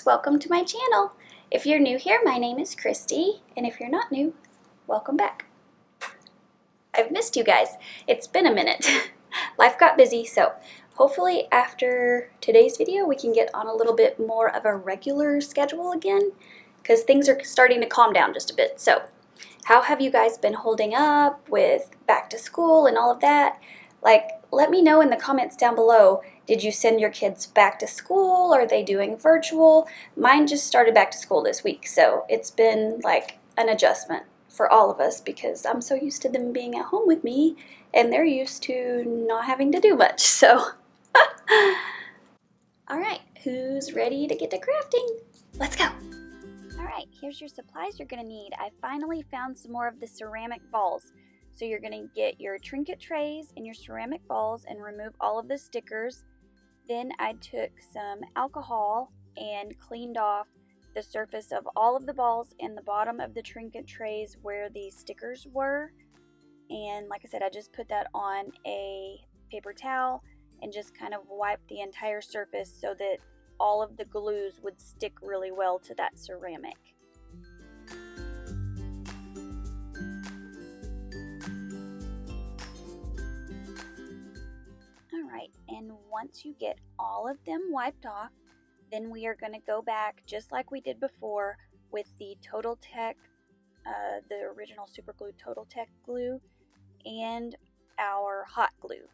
welcome to my channel. If you're new here, my name is Christy, and if you're not new, welcome back. I've missed you guys. It's been a minute. Life got busy, so hopefully after today's video we can get on a little bit more of a regular schedule again, because things are starting to calm down just a bit. So how have you guys been holding up with back to school and all of that? Let me know in the comments down below. Did you send your kids back to school? Are they doing virtual? Mine just started back to school this week, so it's been like an adjustment for all of us because I'm so used to them being at home with me and they're used to not having to do much. So, all right, who's ready to get to crafting? Let's go. All right, here's your supplies you're gonna need. I finally found some more of the ceramic balls. So you're gonna get your Trinket trays and your ceramic balls and remove all of the stickers. Then I took some alcohol and cleaned off the surface of all of the balls and the bottom of the Trinket trays where the stickers were. And like I said, I just put that on a paper towel and just kind of wiped the entire surface so that all of the glues would stick really well to that ceramic. Alright, and once you get all of them wiped off, then we are going to go back just like we did before with the Total Tech, the original super glue Total Tech glue, and our hot glue.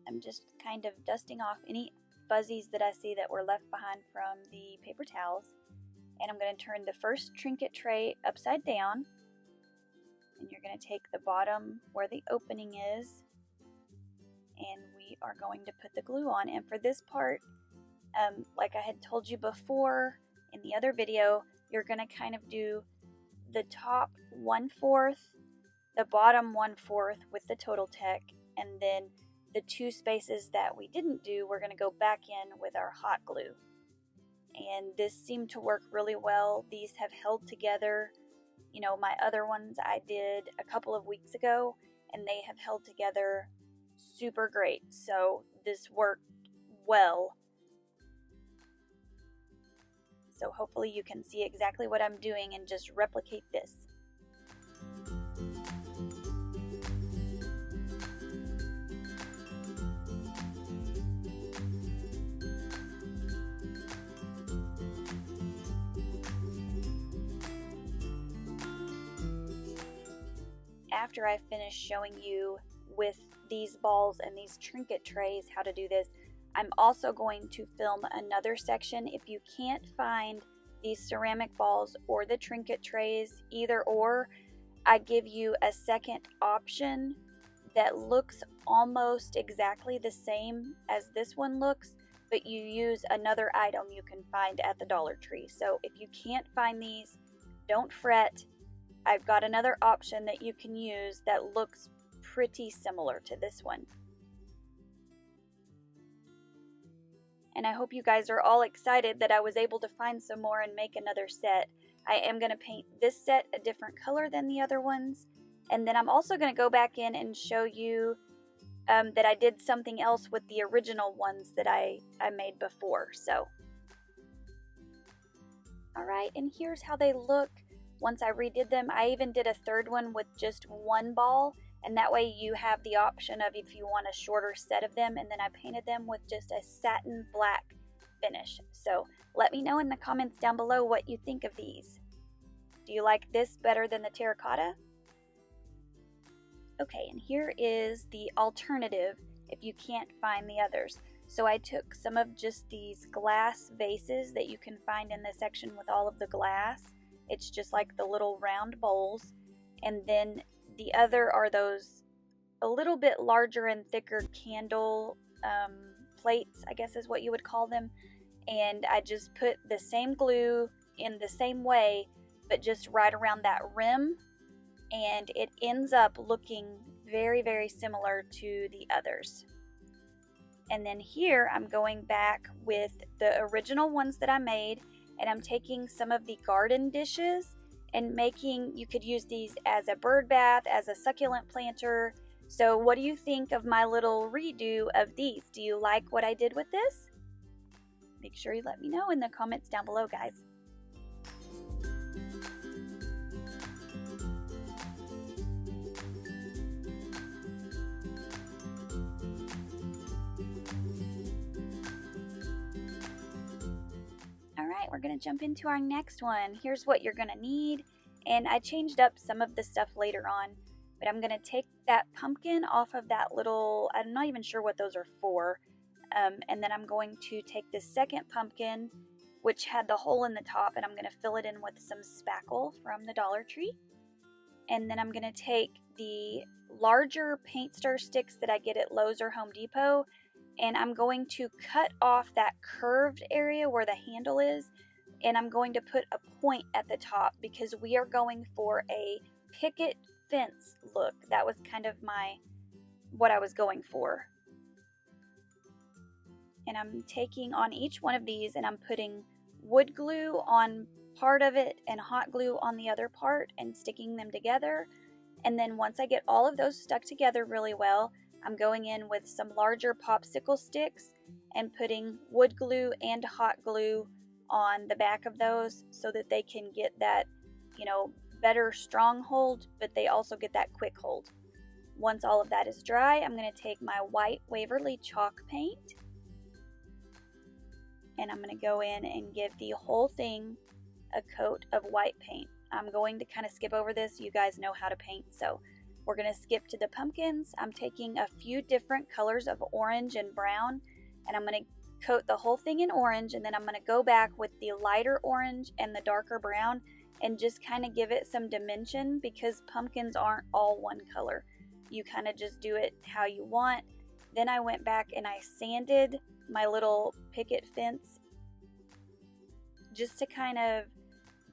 I'm just kind of dusting off any fuzzies that I see that were left behind from the paper towels. And I'm going to turn the first Trinket tray upside down. And you're going to take the bottom where the opening is. And we are going to put the glue on. And for this part, like I had told you before in the other video, you're going to kind of do the top 1/4, the bottom 1/4 with the Total Tech, and then the two spaces that we didn't do, we're going to go back in with our hot glue. And this seemed to work really well. These have held together. You know, my other ones I did a couple of weeks ago, and they have held together super great. So this worked well. So hopefully you can see exactly what I'm doing and just replicate this. After I finish showing you with these balls and these Trinket trays how to do this, I'm also going to film another section. If you can't find these ceramic balls or the Trinket trays, either or, I give you a second option that looks almost exactly the same as this one looks, but you use another item you can find at the Dollar Tree. So if you can't find these, don't fret. I've got another option that you can use that looks pretty similar to this one. And I hope you guys are all excited that I was able to find some more and make another set. I am going to paint this set a different color than the other ones. And then I'm also going to go back in and show you that I did something else with the original ones that I made before. So, alright, and here's how they look. Once I redid them, I even did a third one with just one ball, and that way you have the option of if you want a shorter set of them, and then I painted them with just a satin black finish. So let me know in the comments down below what you think of these. Do you like this better than the Terra Cotta? Okay, and here is the alternative if you can't find the others. So I took some of just these glass vases that you can find in the section with all of the glass. It's just like the little round bowls. And then the other are those a little bit larger and thicker candle plates, I guess is what you would call them. And I just put the same glue in the same way, but just right around that rim. And it ends up looking very, very similar to the others. And then here I'm going back with the original ones that I made, and I'm taking some of the garden dishes and you could use these as a bird bath, as a succulent planter. So what do you think of my little redo of these? Do you like what I did with this? Make sure you let me know in the comments down below, guys. Alright, we're going to jump into our next one. Here's what you're going to need, and I changed up some of the stuff later on, but I'm going to take that pumpkin off of that little, I'm not even sure what those are for, and then I'm going to take this second pumpkin, which had the hole in the top, and I'm going to fill it in with some spackle from the Dollar Tree. And then I'm going to take the larger paint stir sticks that I get at Lowe's or Home Depot, and I'm going to cut off that curved area where the handle is, and I'm going to put a point at the top because we are going for a picket fence look. That was kind of what I was going for. And I'm taking on each one of these and I'm putting wood glue on part of it and hot glue on the other part and sticking them together. And then once I get all of those stuck together really well, I'm going in with some larger popsicle sticks and putting wood glue and hot glue on the back of those so that they can get that, better strong hold, but they also get that quick hold. Once all of that is dry, I'm going to take my white Waverly chalk paint and I'm going to go in and give the whole thing a coat of white paint. I'm going to kind of skip over this. You guys know how to paint, so we're going to skip to the pumpkins. I'm taking a few different colors of orange and brown, and I'm going to coat the whole thing in orange, and then I'm going to go back with the lighter orange and the darker brown and just kind of give it some dimension because pumpkins aren't all one color. You kind of just do it how you want. Then I went back and I sanded my little picket fence just to kind of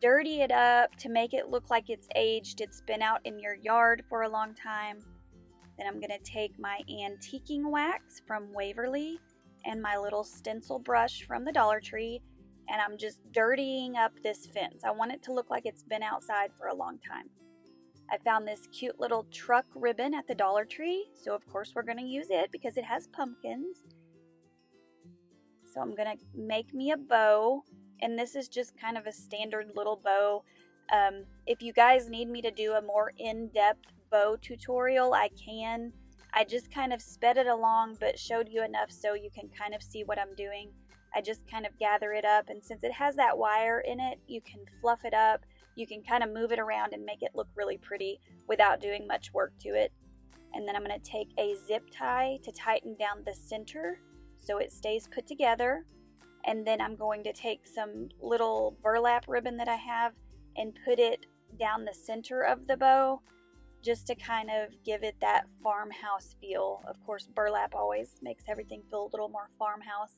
dirty it up to make it look like it's aged. It's been out in your yard for a long time. Then I'm going to take my antiquing wax from Waverly and my little stencil brush from the Dollar Tree, and I'm just dirtying up this fence. I want it to look like it's been outside for a long time. I found this cute little truck ribbon at the Dollar Tree, so of course we're going to use it because it has pumpkins. So I'm going to make me a bow, and this is just kind of a standard little bow. If you guys need me to do a more in-depth bow tutorial, I can. I just kind of sped it along but showed you enough so you can kind of see what I'm doing. I just kind of gather it up, and since it has that wire in it, you can fluff it up. You can kind of move it around and make it look really pretty without doing much work to it. And then I'm going to take a zip tie to tighten down the center so it stays put together. And then I'm going to take some little burlap ribbon that I have and put it down the center of the bow just to kind of give it that farmhouse feel. Of course, burlap always makes everything feel a little more farmhouse.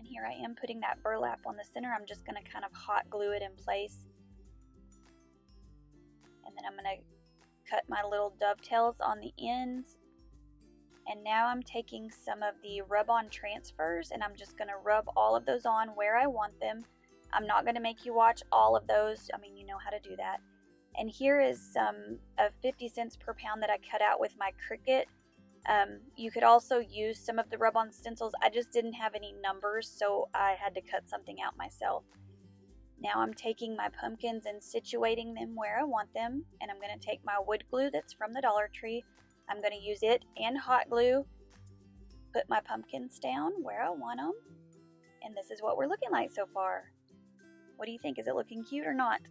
Here I am putting that burlap on the center. I'm just going to kind of hot glue it in place. And then I'm going to cut my little dovetails on the ends. And now I'm taking some of the rub-on transfers and I'm just going to rub all of those on where I want them. I'm not going to make you watch all of those. I mean, you know how to do that. And here is some of 50 cents per pound that I cut out with my Cricut. You could also use some of the rub-on stencils. I just didn't have any numbers, so I had to cut something out myself. Now I'm taking my pumpkins and situating them where I want them, and I'm going to take my wood glue that's from the Dollar Tree. I'm going to use it and hot glue, put my pumpkins down where I want them, and this is what we're looking like so far. What do you think? Is it looking cute or not?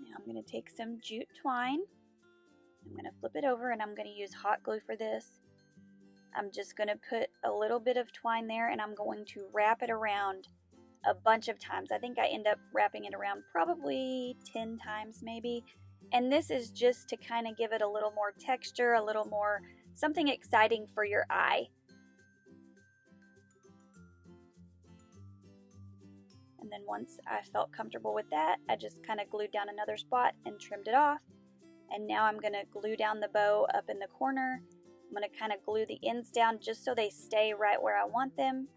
Now I'm going to take some jute twine. I'm going to flip it over and I'm going to use hot glue for this. I'm just going to put a little bit of twine there and I'm going to wrap it around a bunch of times. I think I end up wrapping it around probably 10 times maybe. And this is just to kind of give it a little more texture, a little more something exciting for your eye. And And then once I felt comfortable with that, I just kind of glued down another spot and trimmed it off. And now I'm going to glue down the bow up in the corner. I'm going to kind of glue the ends down just so they stay right where I want them.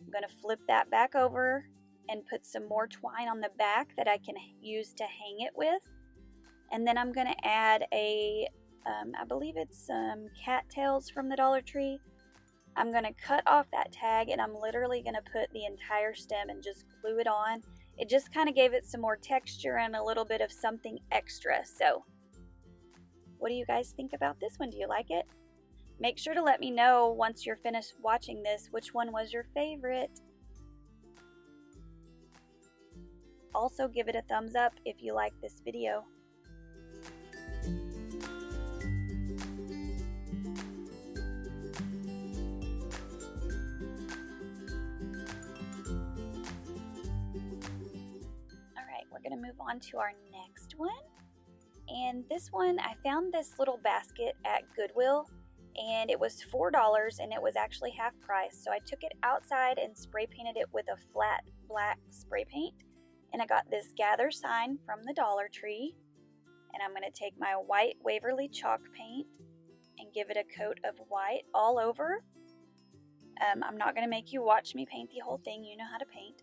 I'm going to flip that back over and put some more twine on the back that I can use to hang it with. And then I'm going to add a, I believe it's some cattails from the Dollar Tree. I'm going to cut off that tag and I'm literally going to put the entire stem and just glue it on. It just kind of gave it some more texture and a little bit of something extra. So what do you guys think about this one? Do you like it? Make sure to let me know once you're finished watching this which one was your favorite. Also give it a thumbs up if you like this video. We're going to move on to our next one. And this one, I found this little basket at Goodwill and it was $4 and it was actually half price. So I took it outside and spray painted it with a flat black spray paint. And I got this gather sign from the Dollar Tree. And I'm going to take my white Waverly chalk paint and give it a coat of white all over. I'm not going to make you watch me paint the whole thing. You know how to paint.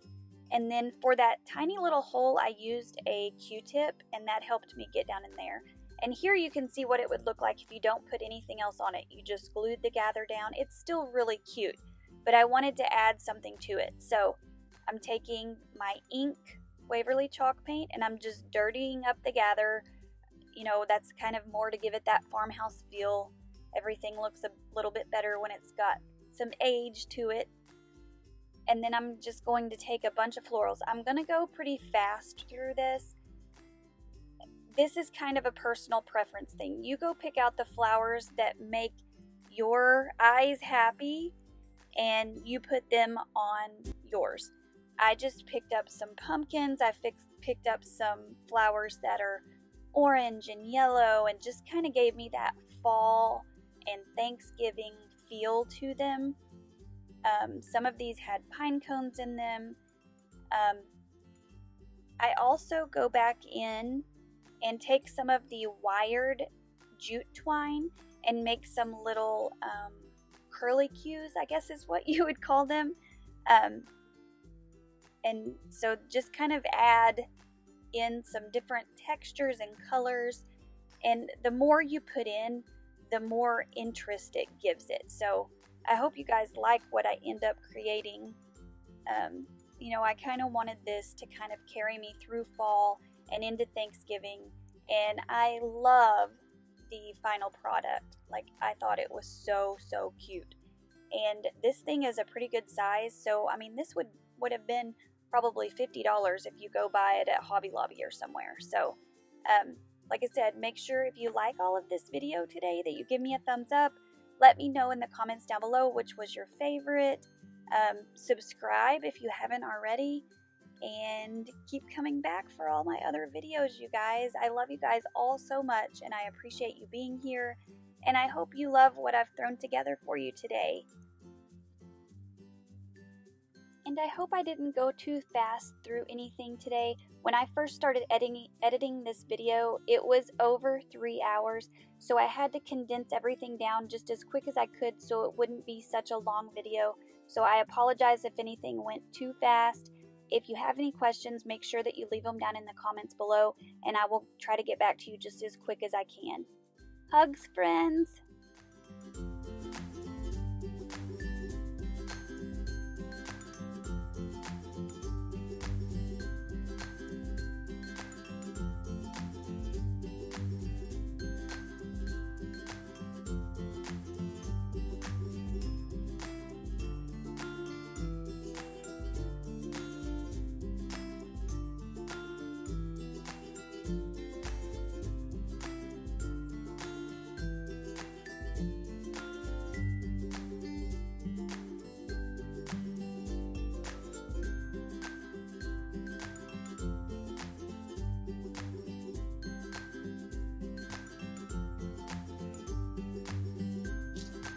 And then for that tiny little hole, I used a Q-tip, and that helped me get down in there. And here you can see what it would look like if you don't put anything else on it. You just glued the gather down. It's still really cute, but I wanted to add something to it. So I'm taking my ink Waverly chalk paint, and I'm just dirtying up the gather. You know, that's kind of more to give it that farmhouse feel. Everything looks a little bit better when it's got some age to it. And then I'm just going to take a bunch of florals. I'm going to go pretty fast through this. This is kind of a personal preference thing. You go pick out the flowers that make your eyes happy and you put them on yours. I just picked up some pumpkins. I picked up some flowers that are orange and yellow and just kind of gave me that fall and Thanksgiving feel to them. Some of these had pine cones in them. I also go back in and take some of the wired jute twine and make some little curlicues, I guess is what you would call them. And so just kind of add in some different textures and colors. And the more you put in, the more interest it gives it. So I hope you guys like what I end up creating. You know, I kind of wanted this to kind of carry me through fall and into Thanksgiving. And I love the final product. Like, I thought it was so, so cute. And this thing is a pretty good size. So, I mean, this would have been probably $50 if you go buy it at Hobby Lobby or somewhere. So, like I said, make sure if you like all of this video today that you give me a thumbs up. Let me know in the comments down below which was your favorite. Subscribe if you haven't already. And keep coming back for all my other videos, you guys. I love you guys all so much, and I appreciate you being here. And I hope you love what I've thrown together for you today. And I hope I didn't go too fast through anything today. When I first started editing this video, it was over 3 hours. So I had to condense everything down just as quick as I could so it wouldn't be such a long video. So I apologize if anything went too fast. If you have any questions, make sure that you leave them down in the comments below, and I will try to get back to you just as quick as I can. Hugs, friends!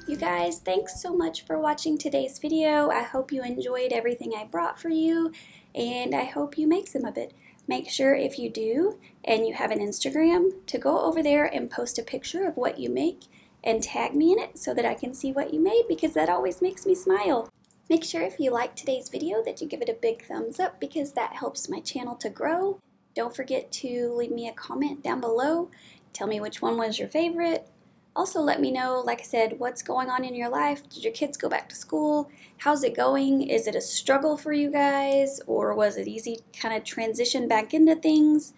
You guys, thanks so much for watching today's video. I hope you enjoyed everything I brought for you. and I hope you make some of it. Make sure if you do and you have an Instagram to go over there and post a picture of what you make and tag me in it so that I can see what you made, because that always makes me smile. Make sure if you liked today's video that you give it a big thumbs up, because that helps my channel to grow. Don't forget to leave me a comment down below. Tell me which one was your favorite. Also let me know, like I said, what's going on in your life. Did your kids go back to school? How's it going? Is it a struggle for you guys, or was it easy to kind of transition back into things?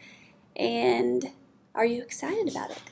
And are you excited about it?